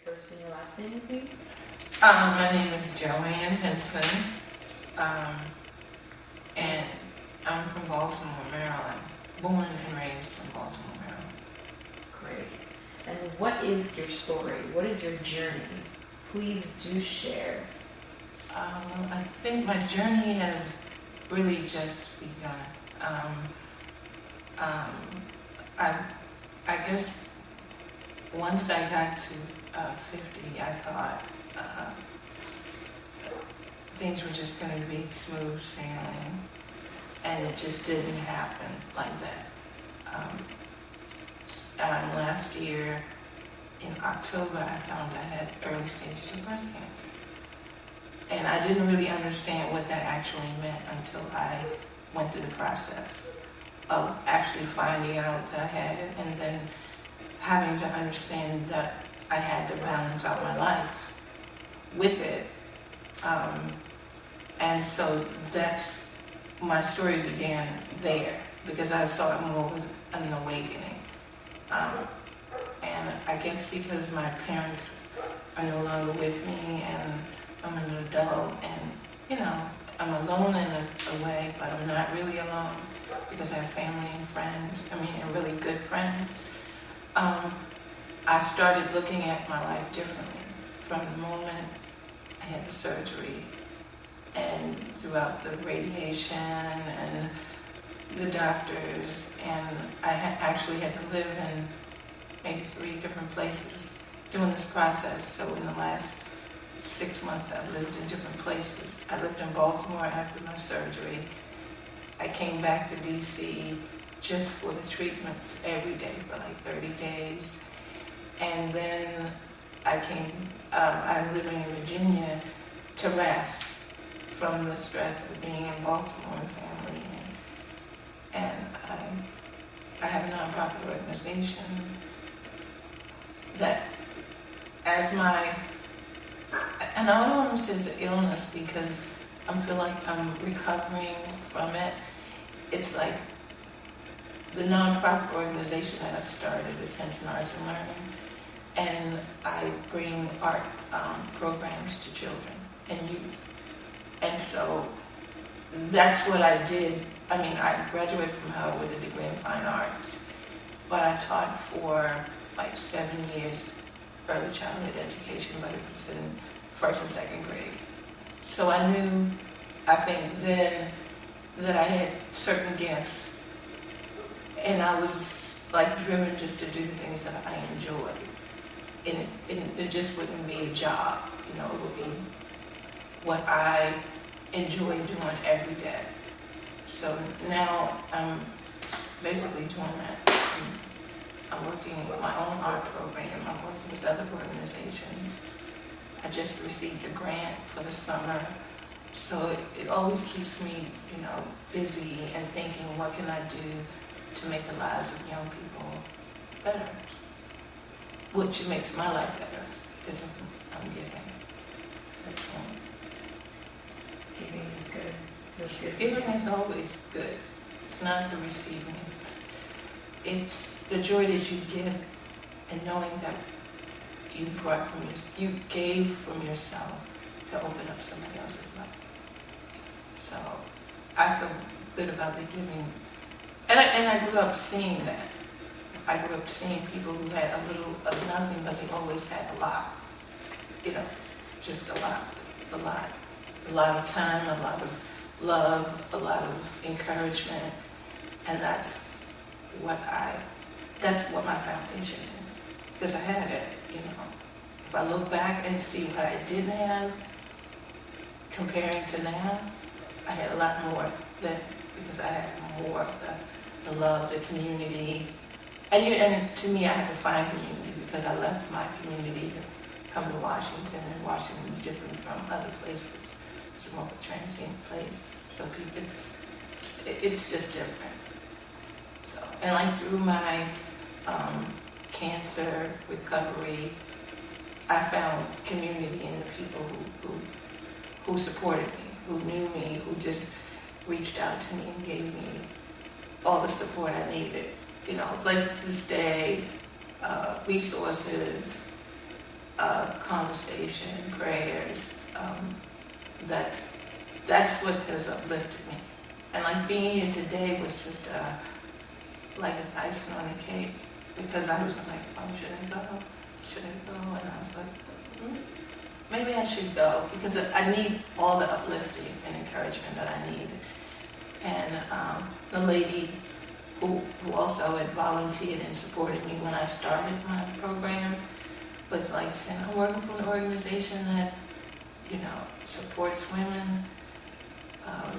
first and your last name, please? My name is Joanne Henson, and I'm from Baltimore, Maryland. Born and raised in Baltimore, Maryland. Great. And what is your story? What is your journey? Please do share. I think my journey has really just begun. I guess once I got to 50, I thought things were just going to be smooth sailing, and it just didn't happen like that. Last year, in October, I found I had early stages of breast cancer. And I didn't really understand what that actually meant until I went through the process of actually finding out that I had it, and then having to understand that I had to balance out my life with it. And so that's, my story began there, because I saw it more as an awakening. And I guess because my parents are no longer with me, and I'm an adult, and I'm alone in a way, but I'm not really alone because I have family and friends, and really good friends. I started looking at my life differently from the moment I had the surgery and throughout the radiation and the doctors, and I actually had to live in maybe 3 different places during this process. So in the last 6 months, I've lived in different places. I lived in Baltimore after my surgery. I came back to DC just for the treatments every day for like 30 days. And then I'm living in Virginia to rest from the stress of being in Baltimore and family. And I have a nonprofit organization that as my, and I don't want to say it's an illness because I feel like I'm recovering from it. It's like the nonprofit organization that I've started is Henson Arts and Learning, and I bring art programs to children and youth. And so that's what I did. I graduated from Howard with a degree in fine arts, but I taught for like 7 years early childhood education, but it was in 1st and 2nd grade. So I knew, I think then, that I had certain gifts, and I was like driven just to do the things that I enjoyed. And it just wouldn't be a job, it would be what I enjoy doing every day. So now I'm basically doing that. I'm working with my own art program. I'm working with other organizations. I just received a grant for the summer. So it always keeps me, busy and thinking, what can I do to make the lives of young people better? Which makes my life better, because I'm giving. Giving is good. Feels good. Giving is always good. It's not the receiving. It's the joy that you give, and knowing that you gave from yourself to open up somebody else's life. So I feel good about the giving, and I grew up seeing that. I grew up seeing people who had a little of nothing, but they always had a lot. Just a lot of time, a lot of love, a lot of encouragement, and that's what my foundation is. Because I had it, If I look back and see what I didn't have, comparing to now, I had a lot more then, because I had more of the love, the community. And to me, I had to find community because I left my community to come to Washington, and Washington is different from other places. It's more of a transient place, so it's just different. So, and like through my cancer recovery, I found community in the people who supported me, who knew me, who just reached out to me and gave me all the support I needed. Places to stay, resources, conversation, prayers. That's what has uplifted me. And like being here today was just like an icing on the cake, because I was like, oh, should I go? Should I go? And I was like, maybe I should go, because I need all the uplifting and encouragement that I need. And the lady who also had volunteered and supported me when I started my program was like saying, I'm working for an organization that, supports women.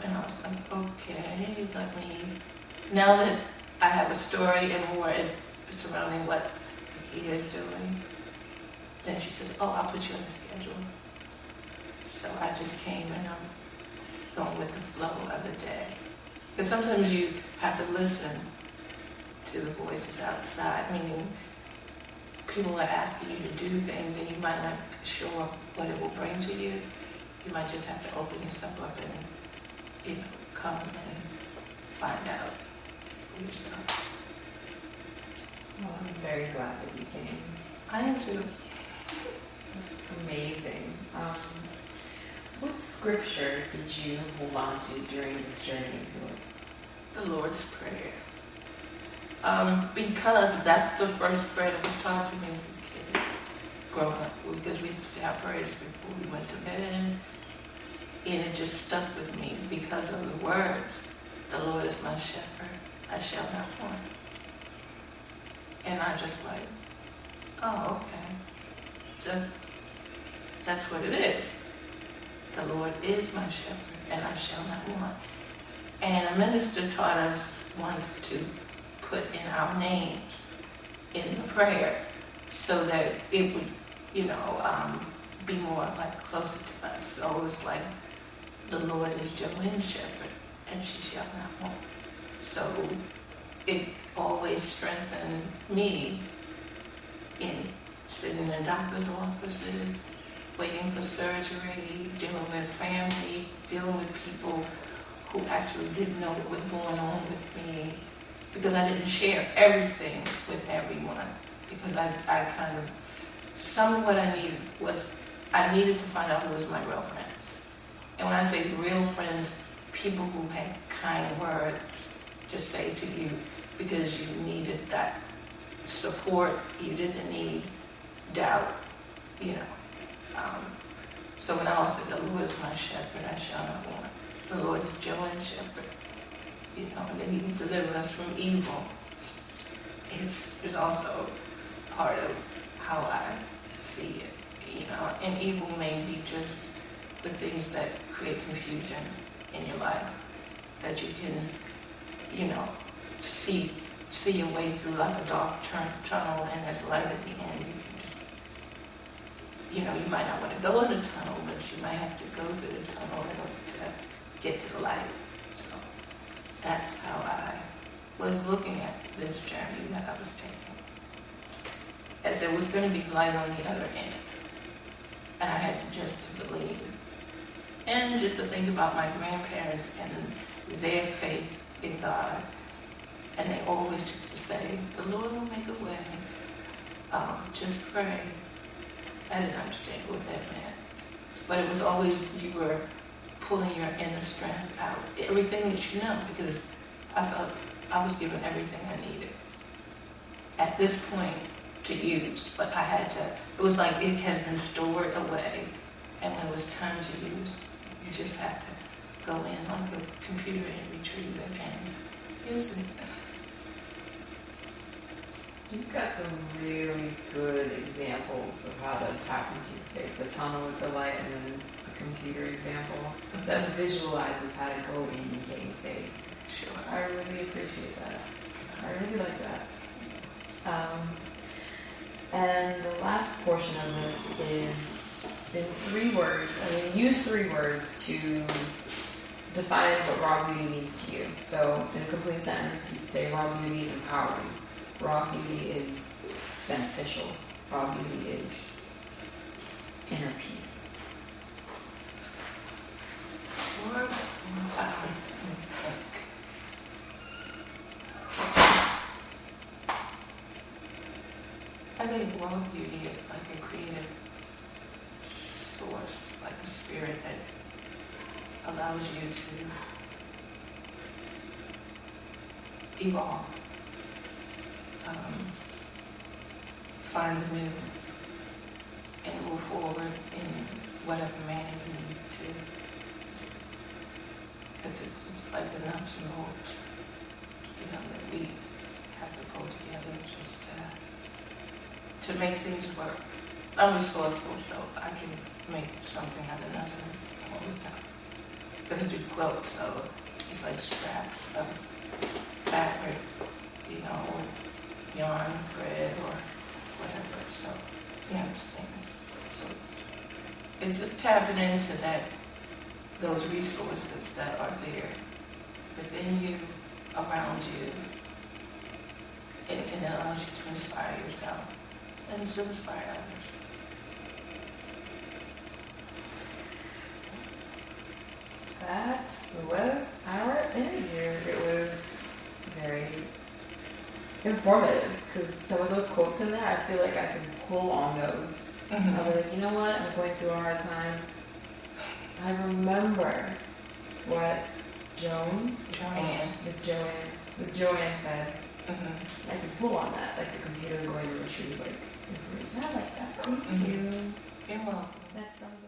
And I was like, okay, let me, now that I have a story and more surrounding what he is doing, then she said, oh, I'll put you on the schedule. So I just came, and I'm going with the flow of the day. Because sometimes you have to listen to the voices outside, meaning people are asking you to do things and you might not be sure what it will bring to you. You might just have to open yourself up and, come and find out for yourself. Well, I'm very glad that you came. I am too. That's amazing. What scripture did you hold on to during this journey of yours? The Lord's Prayer. Because that's the first prayer that was taught to me as a kid, growing up, because we used to say our prayers before we went to bed, and it just stuck with me because of the words, the Lord is my shepherd, I shall not want. And I just like, oh, okay. That's what it is. The Lord is my shepherd, and I shall not want. And a minister taught us once to put in our names in the prayer so that it would, be more like closer to us. So it was like, the Lord is Joanne's shepherd, and she shall not want. So it always strengthened me in sitting in doctor's offices, waiting for surgery, dealing with family, dealing with people who actually didn't know what was going on with me, because I didn't share everything with everyone, because I kind of, some of what I needed was, I needed to find out who was my real friends. And when I say real friends, people who had kind words to say to you, because you needed that support, you didn't need doubt, So when I was like, the Lord is my shepherd, I shall not want. The Lord is Joanne's shepherd, and then he will deliver us from evil. Is also part of how I see it, and evil may be just the things that create confusion in your life, that you can, see your way through like a dark tunnel, and there's light at the end. You can just, you might not want to go in the tunnel, but you might have to go through the tunnel in order to get to the light. So that's how I was looking at this journey that I was taking, as there was going to be light on the other end, and I had to just believe, and just to think about my grandparents and their faith in God. And they always used to say, the Lord will make a way. Just pray. I didn't understand what that meant. But it was always, you were pulling your inner strength out. Everything that you know, because I felt I was given everything I needed at this point to use. But I had to, it was like it has been stored away. And when it was time to use, you just have to go in on the computer and retrieve it and use it. You've got some really good examples of how to tap into your faith. The tunnel with the light, and then the computer example that visualizes how to go in and getting saved. Sure. I really appreciate that. I really like that. And the last portion of this is in 3 words. Use 3 words to define what raw beauty means to you. So in a complete sentence, you could say raw beauty is empowering. Raw beauty is beneficial. Raw beauty is inner peace. Word. I think raw beauty is like a creative force, like a spirit that allows you to evolve, find the new, and move forward in whatever manner you need to. Because it's just like the nuts and bolts, that we have to pull together just to make things work. I'm resourceful, so I can make something out of nothing all the time. Because I do quilts, so it's like scraps of fabric, or yarn, thread, or whatever. So you understand. So it's just tapping into those resources that are there within you, around you, and it allows you to inspire yourself and to inspire others. That was our interview. It was very informative because some of those quotes in there, I feel like I can pull on those. Mm-hmm. I'll be like, you know what? I'm going through a hard time. I remember what Miss Joanne said. Mm-hmm. I can pull on that, like the computer going to retrieve like information. I like that. Thank you. You're welcome. That sounds